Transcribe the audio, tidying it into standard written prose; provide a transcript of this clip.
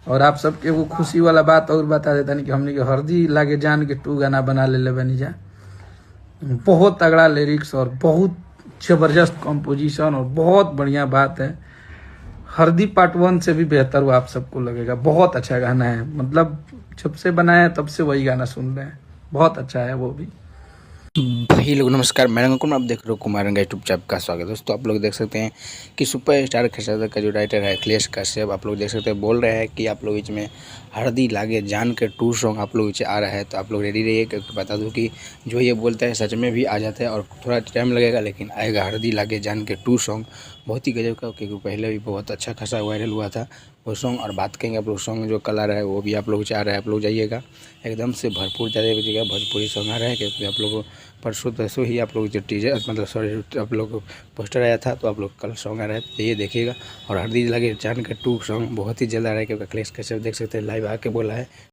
और आप सबके वो खुशी वाला बात और बता देता नहीं कि हमने के हरदी लागे जान के 2 गाना बना ले बनी जा। बहुत तगड़ा लिरिक्स और बहुत जबरदस्त कंपोजिशन और बहुत बढ़िया बात है। हरदी पार्ट 1 से भी बेहतर वो आप सबको लगेगा। बहुत अच्छा गाना है, मतलब जब से बनाया तब से वही गाना सुन रहे हैं, बहुत अच्छा है वो भी। भाई लोग नमस्कार, मैं रंगा कुमार, आप देख रहे हो कुमार रंगा यूट्यूब चैनल का स्वागत है। दोस्तों आप लोग देख सकते हैं कि सुपर स्टार खिसादा का जो राइटर है अखिलेश कश्यप, आप लोग देख सकते हैं बोल रहे हैं कि आप लोग बीच में हरदी लागे जान के 2 सॉन्ग आप लोग बीच आ रहा है, तो आप लोग रेडी रहिए। क्योंकि बता दूं कि जो ये बोलता है सच में भी आ जाता है और थोड़ा टाइम लगेगा लेकिन आएगा। हरदी लागे जान के 2 सॉन्ग बहुत ही गजब का, क्योंकि पहले भी बहुत अच्छा खासा वायरल हुआ था वो सॉन्ग। और बात करेंगे आप लोग सॉन्ग जो कल आ रहा है वो भी आप लोग आ रहा है, आप लोग जाइएगा एकदम से भरपूर ज़्यादा बजिएगा। भोजपुरी सॉन्ग आ रहा है क्योंकि आप लोग परसों ही आप लोग जो टीजर मतलब सॉरी आप लोग पोस्टर आया था, तो आप लोग कल सॉन्ग आ रहा है तो ये देखिएगा। और हरदी लागे जान का 2 सॉन्ग बहुत ही जल्द आ रहा है, क्योंकि अखिलेश कश्यप देख सकते हैं लाइव आके बोला है